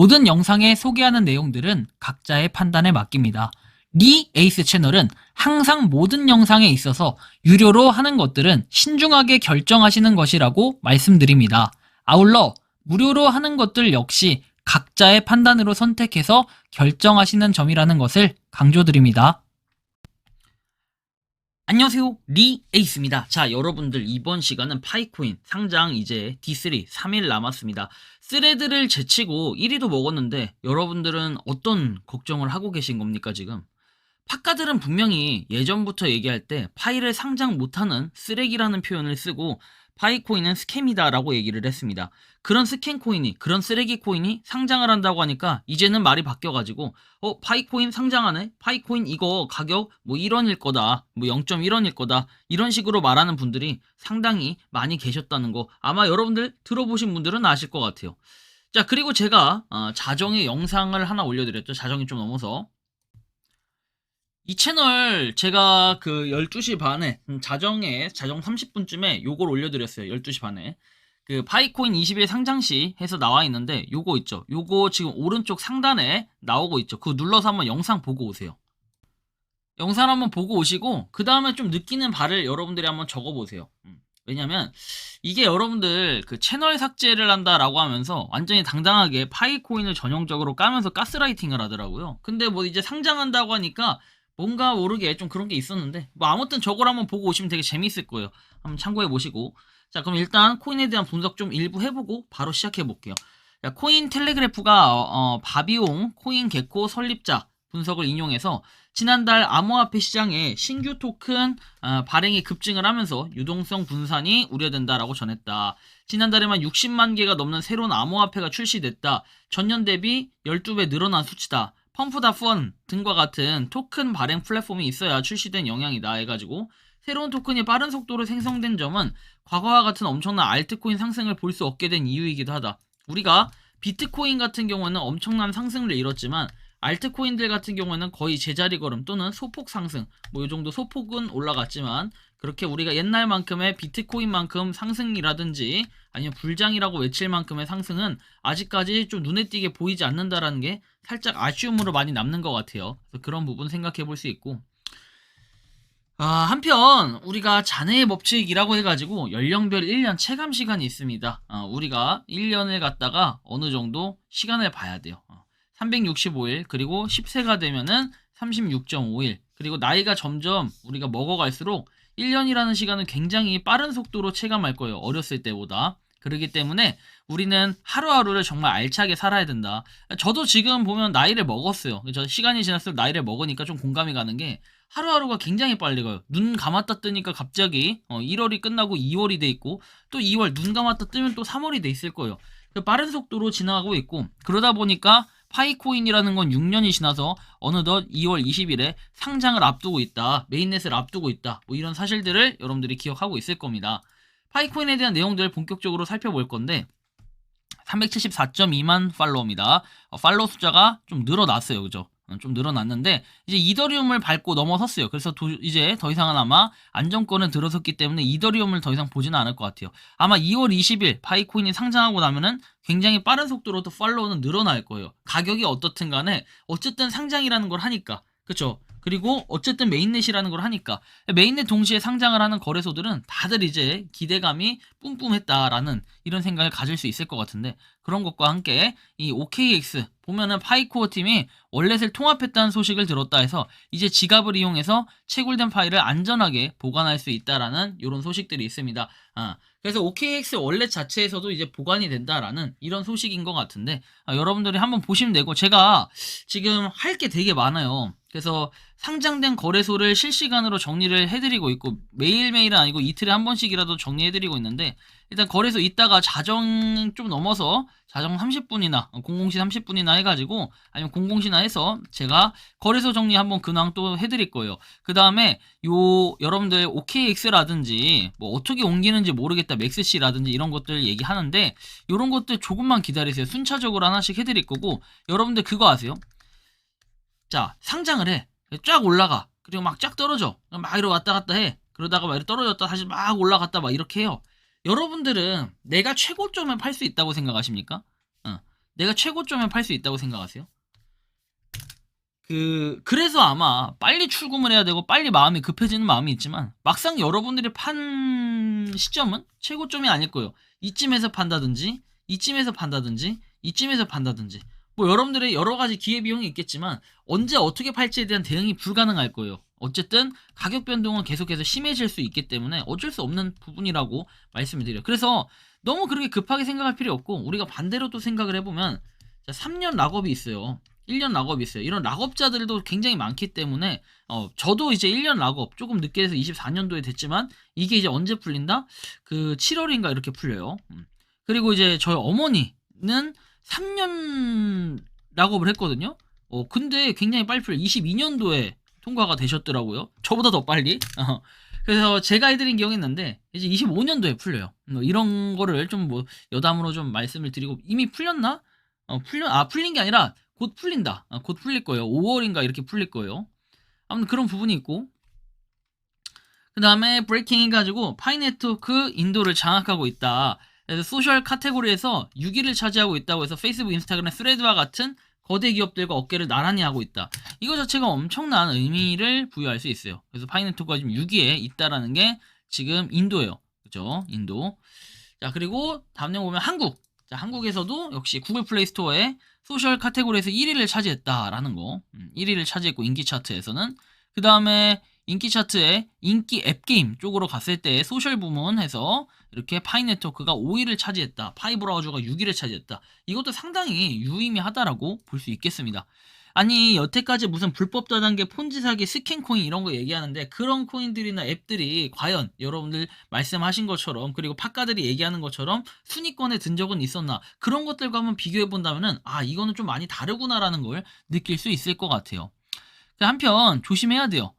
모든 영상에 소개하는 내용들은 각자의 판단에 맡깁니다. 리 에이스 채널은 항상 모든 영상에 있어서 유료로 하는 것들은 신중하게 결정하시는 것이라고 말씀드립니다. 아울러 무료로 하는 것들 역시 각자의 판단으로 선택해서 결정하시는 점이라는 것을 강조드립니다. 안녕하세요, 리 에이스입니다. 자, 여러분들 이번 시간은 파이코인 상장 이제 D3 3일 남았습니다. 스레드를 제치고 1위도 먹었는데 여러분들은 어떤 걱정을 하고 계신 겁니까 지금? 팟카들은 분명히 예전부터 얘기할 때 파이를 상장 못하는 쓰레기라는 표현을 쓰고 파이코인은 스캠이다 라고 얘기를 했습니다. 그런 스캠 코인이, 그런 쓰레기 코인이 상장을 한다고 하니까 이제는 말이 바뀌어가지고 파이코인 상장하네? 파이코인 이거 가격 뭐 1원일 거다, 뭐 0.1원일 거다, 이런 식으로 말하는 분들이 상당히 많이 계셨다는 거 아마 여러분들 들어보신 분들은 아실 것 같아요. 자, 그리고 제가 자정에 영상을 하나 올려드렸죠. 자정이 좀 넘어서. 이 채널 제가 그 12시 반에 자정 30분쯤에 요걸 올려드렸어요. 12시 반에 그 파이코인 20일 상장시 해서 나와 있는데 요거 있죠. 요거 지금 오른쪽 상단에 나오고 있죠. 그거 눌러서 한번 영상 보고 오세요. 영상 한번 보고 오시고 그 다음에 좀 느끼는 바를 여러분들이 한번 적어보세요. 왜냐면 이게 여러분들 그 채널 삭제를 한다라고 하면서 완전히 당당하게 파이코인을 전형적으로 까면서 가스라이팅을 하더라고요. 근데 뭐 이제 상장한다고 하니까 뭔가 모르게 좀 그런 게 있었는데 뭐 아무튼 저걸 한번 보고 오시면 되게 재밌을 거예요. 한번 참고해 보시고. 자, 그럼 일단 코인에 대한 분석 좀 일부 해보고 바로 시작해 볼게요. 코인 텔레그래프가 바비옹 코인 개코 설립자 분석을 인용해서 지난달 암호화폐 시장에 신규 토큰 발행이 급증을 하면서 유동성 분산이 우려된다라고 전했다. 지난달에만 60만 개가 넘는 새로운 암호화폐가 출시됐다. 전년 대비 12배 늘어난 수치다. 펌프다펀 등과 같은 토큰 발행 플랫폼이 있어야 출시된 영향이다 해가지고 새로운 토큰이 빠른 속도로 생성된 점은 과거와 같은 엄청난 알트코인 상승을 볼 수 없게 된 이유이기도 하다. 우리가 비트코인 같은 경우는 엄청난 상승을 이뤘지만 알트코인들 같은 경우는 거의 제자리 걸음 또는 소폭 상승, 뭐 이 정도 소폭은 올라갔지만 그렇게 우리가 옛날만큼의 비트코인만큼 상승이라든지 아니면 불장이라고 외칠 만큼의 상승은 아직까지 좀 눈에 띄게 보이지 않는다라는 게 살짝 아쉬움으로 많이 남는 것 같아요. 그래서 그런 부분 생각해 볼 수 있고, 한편 우리가 잔해의 법칙이라고 해가지고 연령별 1년 체감 시간이 있습니다. 우리가 1년을 갖다가 어느 정도 시간을 봐야 돼요. 365일 그리고 10세가 되면은 36.5일 그리고 나이가 점점 우리가 먹어갈수록 1년이라는 시간은 굉장히 빠른 속도로 체감할 거예요. 어렸을 때보다. 그렇기 때문에 우리는 하루하루를 정말 알차게 살아야 된다. 저도 지금 보면 나이를 먹었어요. 저 시간이 지날수록 나이를 먹으니까 좀 공감이 가는 게 하루하루가 굉장히 빨리 가요. 눈 감았다 뜨니까 갑자기 1월이 끝나고 2월이 돼 있고 또 2월 눈 감았다 뜨면 또 3월이 돼 있을 거예요. 빠른 속도로 지나가고 있고 그러다 보니까 파이코인이라는 건 6년이 지나서 어느덧 2월 20일에 상장을 앞두고 있다. 메인넷을 앞두고 있다. 뭐 이런 사실들을 여러분들이 기억하고 있을 겁니다. 파이코인에 대한 내용들을 본격적으로 살펴볼 건데 374.2만 팔로워입니다. 팔로워 숫자가 좀 늘어났어요. 그죠? 좀 늘어났는데 이제 이더리움을 밟고 넘어섰어요. 그래서 이제 더 이상은 아마 안정권을 들어섰기 때문에 이더리움을 더 이상 보지는 않을 것 같아요. 아마 2월 20일 파이코인이 상장하고 나면은 굉장히 빠른 속도로 또 팔로워는 늘어날 거예요. 가격이 어떻든 간에 어쨌든 상장이라는 걸 하니까. 그쵸? 그리고 어쨌든 메인넷이라는 걸 하니까 메인넷 동시에 상장을 하는 거래소들은 다들 이제 기대감이 뿜뿜했다라는 이런 생각을 가질 수 있을 것 같은데 그런 것과 함께 이 OKX 보면은 파이코어 팀이 월렛을 통합했다는 소식을 들었다 해서 이제 지갑을 이용해서 채굴된 파일을 안전하게 보관할 수 있다라는 이런 소식들이 있습니다. 그래서 OKX 월렛 자체에서도 이제 보관이 된다라는 이런 소식인 것 같은데 여러분들이 한번 보시면 되고 제가 지금 할 게 되게 많아요. 그래서 상장된 거래소를 실시간으로 정리를 해드리고 있고 매일매일은 아니고 이틀에 한 번씩이라도 정리해드리고 있는데 일단 거래소 있다가 자정 좀 넘어서 자정 30분이나 00시 30분이나 해가지고 아니면 00시나 해서 제가 거래소 정리 한번 근황 또 해드릴 거예요. 그 다음에 여러분들 OKX라든지 뭐 어떻게 옮기는지 모르겠다 맥스C라든지 이런 것들 얘기하는데 이런 것들 조금만 기다리세요. 순차적으로 하나씩 해드릴 거고 여러분들 그거 아세요? 자, 상장을 해. 쫙 올라가. 그리고 막 쫙 떨어져. 막 이러 왔다 갔다 해. 그러다가 막 이러 떨어졌다 다시 막 올라갔다 막 이렇게 해요. 여러분들은 내가 최고점에 팔 수 있다고 생각하십니까? 내가 최고점에 팔 수 있다고 생각하세요? 그래서 아마 빨리 출금을 해야 되고 빨리 마음이 급해지는 마음이 있지만 막상 여러분들이 판 시점은 최고점이 아닐 거예요. 이쯤에서 판다든지 이쯤에서 판다든지 이쯤에서 판다든지 뭐 여러분들의 여러 가지 기회비용이 있겠지만 언제 어떻게 팔지에 대한 대응이 불가능할 거예요. 어쨌든 가격 변동은 계속해서 심해질 수 있기 때문에 어쩔 수 없는 부분이라고 말씀을 드려요. 그래서 너무 그렇게 급하게 생각할 필요 없고 우리가 반대로 또 생각을 해보면 3년 락업이 있어요. 1년 락업이 있어요. 이런 락업자들도 굉장히 많기 때문에 저도 이제 1년 락업 조금 늦게 해서 24년도에 됐지만 이게 이제 언제 풀린다? 그 7월인가 이렇게 풀려요. 그리고 이제 저희 어머니는 3년 락업을 했거든요. 근데 굉장히 빨리 풀려. 22년도에 통과가 되셨더라고요. 저보다 더 빨리. 그래서 제가 해드린 기억이 있는데 이제 25년도에 풀려요. 이런 거를 좀 뭐 여담으로 좀 말씀을 드리고 이미 풀렸나? 풀린 게 아니라 곧 풀린다. 곧 풀릴 거예요. 5월인가 이렇게 풀릴 거예요. 아무튼 그런 부분이 있고 그 다음에 브레이킹 해가지고 파이 네트워크 인도를 장악하고 있다. 그래서 소셜 카테고리에서 6위를 차지하고 있다고 해서 페이스북, 인스타그램, 스레드와 같은 거대 기업들과 어깨를 나란히 하고 있다. 이거 자체가 엄청난 의미를 부여할 수 있어요. 그래서 파이 네트워크가 지금 6위에 있다라는 게 지금 인도예요. 그죠? 인도. 자, 그리고 다음 내용 보면 한국. 자, 한국에서도 역시 구글 플레이 스토어에 소셜 카테고리에서 1위를 차지했다라는 거. 1위를 차지했고 인기 차트에서는 그 다음에 인기 차트에 인기 앱게임 쪽으로 갔을 때 소셜 부문에서 이렇게 파이 네트워크가 5위를 차지했다. 파이 브라우저가 6위를 차지했다. 이것도 상당히 유의미하다라고 볼 수 있겠습니다. 아니 여태까지 무슨 불법 다단계 폰지 사기 스캔 코인 이런 거 얘기하는데 그런 코인들이나 앱들이 과연 여러분들 말씀하신 것처럼 그리고 팟가들이 얘기하는 것처럼 순위권에 든 적은 있었나 그런 것들과 한번 비교해 본다면은 이거는 좀 많이 다르구나라는 걸 느낄 수 있을 것 같아요. 한편 조심해야 돼요.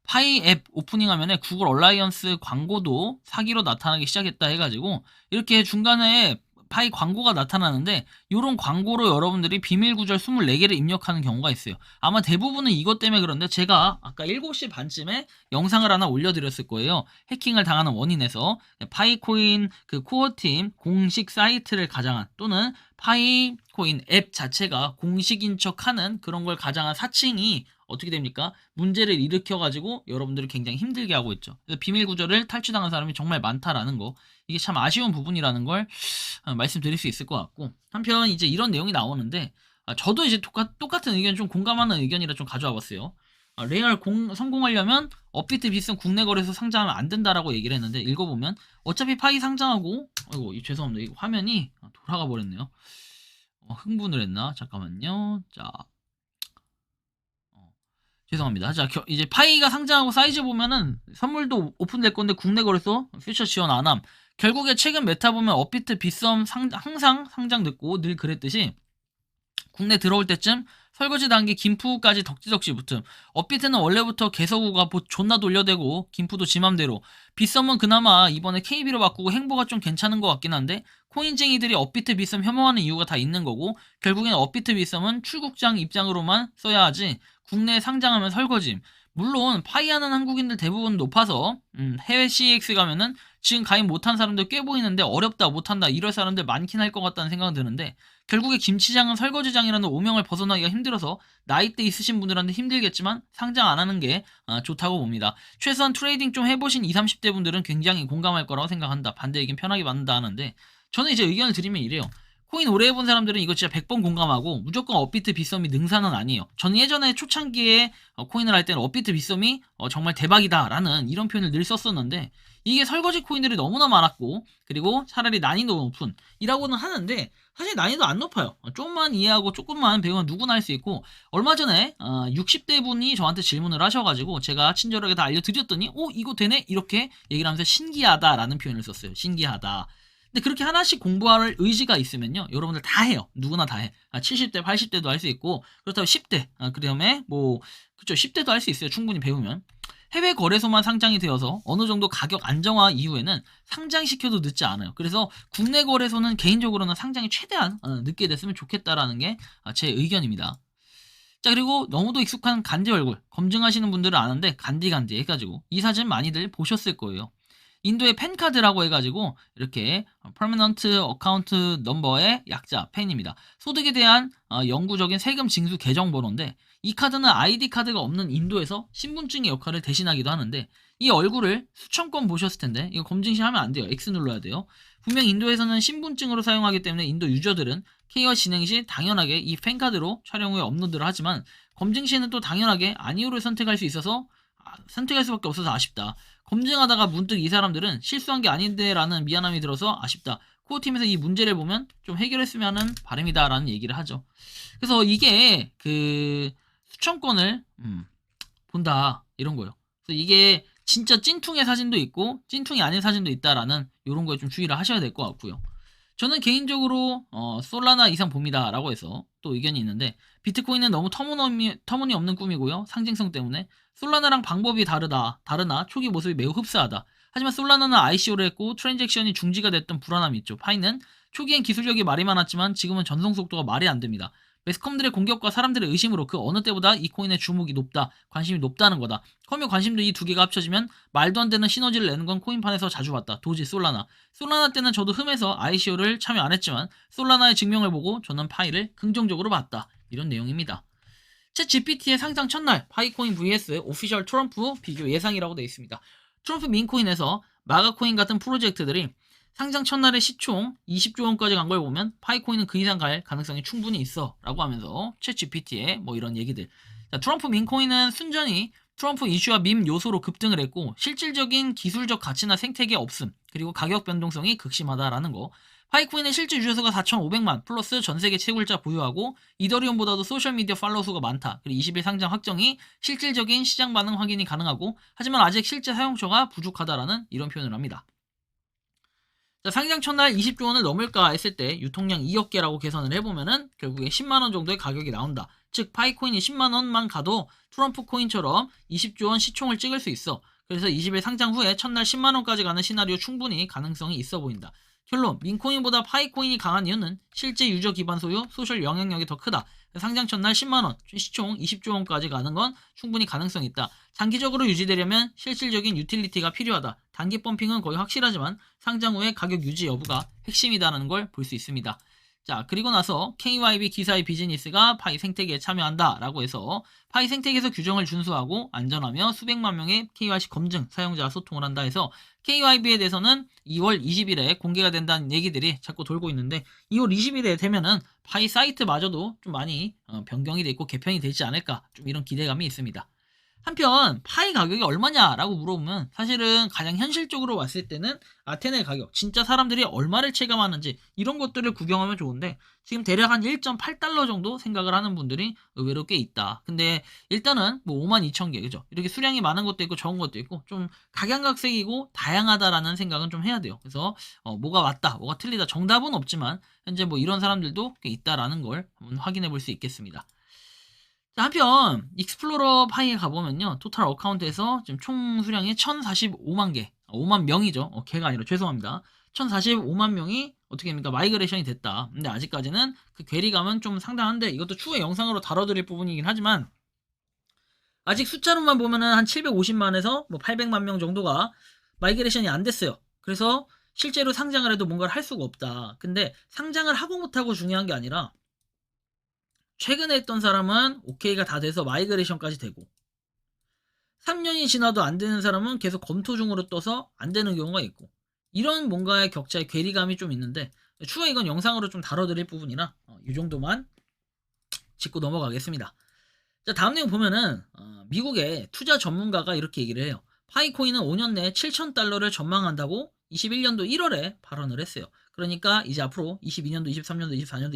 파이 앱 오프닝 화면에 구글 얼라이언스 광고도 사기로 나타나기 시작했다 해가지고 이렇게 중간에 파이 광고가 나타나는데 이런 광고로 여러분들이 비밀 구절 24개를 입력하는 경우가 있어요. 아마 대부분은 이것 때문에 그런데 제가 아까 7시 반쯤에 영상을 하나 올려드렸을 거예요. 해킹을 당하는 원인에서 파이코인 그 코어팀 공식 사이트를 가장한 또는 파이코인 앱 자체가 공식인 척하는 그런 걸 가장한 사칭이 어떻게 됩니까? 문제를 일으켜가지고 여러분들을 굉장히 힘들게 하고 있죠. 그래서 비밀 구조를 탈취당한 사람이 정말 많다라는 거 이게 참 아쉬운 부분이라는 걸 말씀드릴 수 있을 것 같고 한편 이제 이런 내용이 나오는데 저도 이제 똑같은 의견 좀 공감하는 의견이라 좀 가져와 봤어요. 레알 성공하려면 업비트 비슨 국내 거래소 상장하면 안 된다라고 얘기를 했는데 읽어보면 어차피 파이 상장하고 아이고 죄송합니다. 이 화면이 돌아가 버렸네요. 흥분을 했나? 잠깐만요. 자 죄송합니다. 자, 이제 파이가 상장하고 사이즈 보면은 선물도 오픈될 건데 국내 거래소 퓨처 지원 안 함. 결국에 최근 메타 보면 업비트 빗썸 항상 상장 늦고 늘 그랬듯이 국내 들어올 때쯤 설거지 단계 김푸까지 덕지덕지 붙음. 업비트는 원래부터 개서구가 존나 돌려대고 김푸도 지맘대로. 빗썸은 그나마 이번에 KB로 바꾸고 행보가 좀 괜찮은 것 같긴 한데 코인쟁이들이 업비트 빗썸 혐오하는 이유가 다 있는 거고 결국엔 업비트 빗썸은 출국장 입장으로만 써야 하지 국내에 상장하면 설거짐. 물론 파이하는 한국인들 대부분 높아서 해외 CX 가면은 지금 가입 못한 사람들 꽤 보이는데 어렵다 못한다 이럴 사람들 많긴 할 것 같다는 생각은 드는데 결국에 김치장은 설거지장이라는 오명을 벗어나기가 힘들어서 나이대 있으신 분들한테 힘들겠지만 상장 안 하는 게 좋다고 봅니다. 최소한 트레이딩 좀 해보신 20, 30대 분들은 굉장히 공감할 거라고 생각한다. 반대 의견 편하게 받는다 하는데 저는 이제 의견을 드리면 이래요. 코인 오래 해본 사람들은 이거 진짜 100번 공감하고 무조건 업비트 빗썸이 능사는 아니에요. 저는 예전에 초창기에 코인을 할 때는 업비트 빗썸이 정말 대박이다라는 이런 표현을 늘 썼었는데 이게 설거지 코인들이 너무나 많았고 그리고 차라리 난이도 높은 이라고는 하는데 사실 난이도 안 높아요. 조금만 이해하고 조금만 배우면 누구나 할 수 있고 얼마 전에 60대 분이 저한테 질문을 하셔가지고 제가 친절하게 다 알려드렸더니 이거 되네? 이렇게 얘기를 하면서 신기하다라는 표현을 썼어요. 신기하다. 근데 그렇게 하나씩 공부할 의지가 있으면요 여러분들 다 해요. 누구나 다 해. 70대 80대도 할 수 있고 그렇다고 10대 그 다음에 그쵸 10대도 할 수 있어요. 충분히 배우면. 해외 거래소만 상장이 되어서 어느 정도 가격 안정화 이후에는 상장시켜도 늦지 않아요. 그래서 국내 거래소는 개인적으로는 상장이 최대한 늦게 됐으면 좋겠다라는 게 제 의견입니다. 자 그리고 너무도 익숙한 간디 얼굴 검증하시는 분들은 아는데 간디 해가지고 이 사진 많이들 보셨을 거예요. 인도의 팬카드라고 해가지고 이렇게 Permanent Account Number의 약자 팬입니다. 소득에 대한 영구적인 세금 징수 계정 번호인데 이 카드는 아이디 카드가 없는 인도에서 신분증의 역할을 대신하기도 하는데 이 얼굴을 수천 건 보셨을 텐데 이거 검증 시 하면 안 돼요. X 눌러야 돼요. 분명 인도에서는 신분증으로 사용하기 때문에 인도 유저들은 KYC 진행 시 당연하게 이 팬카드로 촬영 후에 업로드를 하지만 검증 시에는 또 당연하게 아니오를 선택할 수 있어서 선택할 수밖에 없어서 아쉽다. 검증하다가 문득 이 사람들은 실수한 게 아닌데 라는 미안함이 들어서 아쉽다. 코어팀에서 이 문제를 보면 좀 해결했으면 하는 바람이다 라는 얘기를 하죠. 그래서 이게 그 수천 건을 본다 이런 거예요. 그래서 이게 진짜 찐퉁의 사진도 있고 찐퉁이 아닌 사진도 있다라는 이런 거에 좀 주의를 하셔야 될 것 같고요. 저는 개인적으로 솔라나 이상 봅니다 라고 해서 또 의견이 있는데 비트코인은 너무 터무니없는 꿈이고요. 상징성 때문에 솔라나랑 방법이 다르나 초기 모습이 매우 흡사하다. 하지만 솔라나는 ICO를 했고 트랜잭션이 중지가 됐던 불안함이 있죠. 파이는 초기엔 기술력이 말이 많았지만 지금은 전송 속도가 말이 안 됩니다. 매스컴들의 공격과 사람들의 의심으로 그 어느 때보다 이 코인의 주목이 높다, 관심이 높다는 거다. 커뮤 관심도 이 두 개가 합쳐지면 말도 안 되는 시너지를 내는 건 코인판에서 자주 봤다. 도지 솔라나. 솔라나 때는 저도 흠해서 ICO를 참여 안 했지만 솔라나의 증명을 보고 저는 파이를 긍정적으로 봤다. 이런 내용입니다. 챗 GPT의 상장 첫날 파이코인 vs 오피셜 트럼프 비교 예상이라고 되어 있습니다. 트럼프 민코인에서 마가코인 같은 프로젝트들이 상장 첫날에 시총 20조 원까지 간 걸 보면 파이코인은 그 이상 갈 가능성이 충분히 있어 라고 하면서 챗 GPT의 뭐 이런 얘기들. 자, 트럼프 민코인은 순전히 트럼프 이슈와 밈 요소로 급등을 했고 실질적인 기술적 가치나 생태계 없음 그리고 가격 변동성이 극심하다라는 거. 파이코인의 실제 유저수가 4,500만 플러스 전세계 채굴자 보유하고 이더리움보다도 소셜미디어 팔로워 수가 많다. 그리고 20일 상장 확정이 실질적인 시장 반응 확인이 가능하고 하지만 아직 실제 사용처가 부족하다라는 이런 표현을 합니다. 자, 상장 첫날 20조 원을 넘을까 했을 때 유통량 2억 개라고 계산을 해보면은 결국에 10만원 정도의 가격이 나온다. 즉 파이코인이 10만원만 가도 트럼프 코인처럼 20조 원 시총을 찍을 수 있어. 그래서 20일 상장 후에 첫날 10만원까지 가는 시나리오 충분히 가능성이 있어 보인다. 결론, 민코인보다 파이코인이 강한 이유는 실제 유저 기반 소유, 소셜 영향력이 더 크다. 상장 첫날 10만원, 시총 20조 원까지 가는 건 충분히 가능성이 있다. 장기적으로 유지되려면 실질적인 유틸리티가 필요하다. 단기 펌핑은 거의 확실하지만 상장 후에 가격 유지 여부가 핵심이다라는 걸 볼 수 있습니다. 자, 그리고 나서 KYB 기사의 비즈니스가 파이 생태계에 참여한다 라고 해서 파이 생태계에서 규정을 준수하고 안전하며 수백만 명의 KYC 검증 사용자와 소통을 한다 해서 KYB에 대해서는 2월 20일에 공개가 된다는 얘기들이 자꾸 돌고 있는데 2월 20일에 되면은 파이 사이트마저도 좀 많이 변경이 돼 있고 개편이 되지 않을까 좀 이런 기대감이 있습니다. 한편 파이 가격이 얼마냐라고 물어보면 사실은 가장 현실적으로 봤을 때는 아테네 가격 진짜 사람들이 얼마를 체감하는지 이런 것들을 구경하면 좋은데 지금 대략 한 1.8달러 정도 생각을 하는 분들이 의외로 꽤 있다. 근데 일단은 뭐 52,000개 그죠? 이렇게 수량이 많은 것도 있고 적은 것도 있고 좀 각양각색이고 다양하다라는 생각은 좀 해야 돼요. 그래서 뭐가 맞다 뭐가 틀리다 정답은 없지만 현재 뭐 이런 사람들도 꽤 있다라는 걸 한번 확인해 볼 수 있겠습니다. 자, 한편 익스플로러 파이에 가보면요 토탈 어카운트에서 지금 총 수량이 1045만 개 5만 명이죠. 개가 아니라 죄송합니다. 1045만 명이 어떻게 됩니까 마이그레이션이 됐다. 근데 아직까지는 그 괴리감은 좀 상당한데 이것도 추후에 영상으로 다뤄드릴 부분이긴 하지만 아직 숫자로만 보면은 한 750만에서 뭐 800만 명 정도가 마이그레이션이 안 됐어요. 그래서 실제로 상장을 해도 뭔가를 할 수가 없다. 근데 상장을 하고 못하고 중요한 게 아니라 최근에 했던 사람은 OK가 다 돼서 마이그레이션까지 되고 3년이 지나도 안 되는 사람은 계속 검토 중으로 떠서 안 되는 경우가 있고 이런 뭔가의 격차의 괴리감이 좀 있는데 추후에 이건 영상으로 좀 다뤄드릴 부분이라 이 정도만 짚고 넘어가겠습니다. 자, 다음 내용 보면은 미국의 투자 전문가가 이렇게 얘기를 해요. 파이코인은 5년 내에 7,000달러를 전망한다고 21년도 1월에 발언을 했어요. 그러니까 이제 앞으로 22년도, 23년도, 24년도,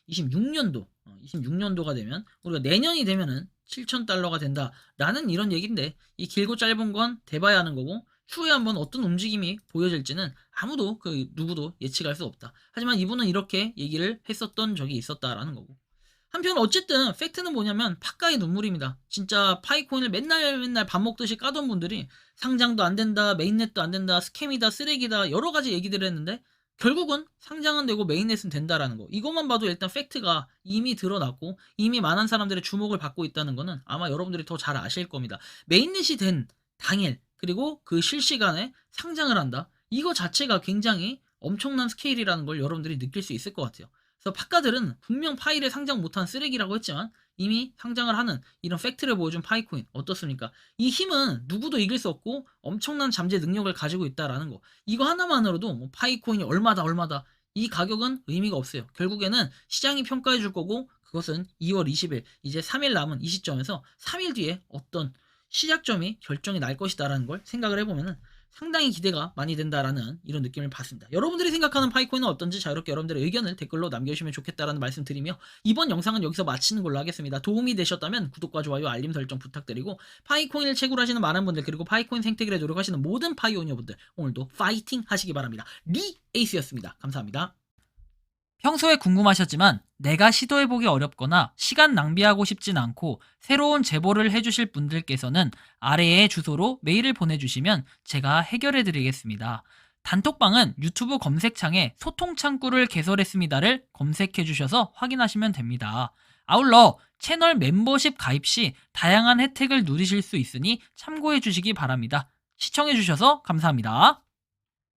25년도, 26년도가 되면 우리가 내년이 되면은 7,000달러가 된다라는 이런 얘기인데 이 길고 짧은 건 돼봐야 하는 거고 추후에 한번 어떤 움직임이 보여질지는 아무도 누구도 예측할 수 없다. 하지만 이분은 이렇게 얘기를 했었던 적이 있었다라는 거고. 한편 어쨌든 팩트는 뭐냐면 팥가의 눈물입니다. 진짜 파이코인을 맨날 밥 먹듯이 까던 분들이 상장도 안 된다, 메인넷도 안 된다, 스캠이다, 쓰레기다 여러 가지 얘기들을 했는데 결국은 상장은 되고 메인넷은 된다라는 거. 이것만 봐도 일단 팩트가 이미 드러났고 이미 많은 사람들의 주목을 받고 있다는 거는 아마 여러분들이 더 잘 아실 겁니다. 메인넷이 된 당일 그리고 그 실시간에 상장을 한다. 이거 자체가 굉장히 엄청난 스케일이라는 걸 여러분들이 느낄 수 있을 것 같아요. 그래서 팟가들은 분명 파일에 상장 못한 쓰레기라고 했지만 이미 상장을 하는 이런 팩트를 보여준 파이코인 어떻습니까? 이 힘은 누구도 이길 수 없고 엄청난 잠재 능력을 가지고 있다라는 거. 이거 하나만으로도 뭐 파이코인이 얼마다 이 가격은 의미가 없어요. 결국에는 시장이 평가해 줄 거고 그것은 2월 20일 이제 3일 남은 이 시점에서 3일 뒤에 어떤 시작점이 결정이 날 것이다라는 걸 생각을 해보면은 상당히 기대가 많이 된다라는 이런 느낌을 받습니다. 여러분들이 생각하는 파이코인은 어떤지 자유롭게 여러분들의 의견을 댓글로 남겨주시면 좋겠다라는 말씀 드리며 이번 영상은 여기서 마치는 걸로 하겠습니다. 도움이 되셨다면 구독과 좋아요, 알림 설정 부탁드리고 파이코인을 채굴하시는 많은 분들 그리고 파이코인 생태계에 노력하시는 모든 파이오니어분들 오늘도 파이팅 하시기 바랍니다. 리 에이스였습니다. 감사합니다. 평소에 궁금하셨지만 내가 시도해보기 어렵거나 시간 낭비하고 싶진 않고 새로운 제보를 해주실 분들께서는 아래의 주소로 메일을 보내주시면 제가 해결해드리겠습니다. 단톡방은 유튜브 검색창에 소통창구를 개설했습니다를 검색해주셔서 확인하시면 됩니다. 아울러 채널 멤버십 가입 시 다양한 혜택을 누리실 수 있으니 참고해주시기 바랍니다. 시청해주셔서 감사합니다.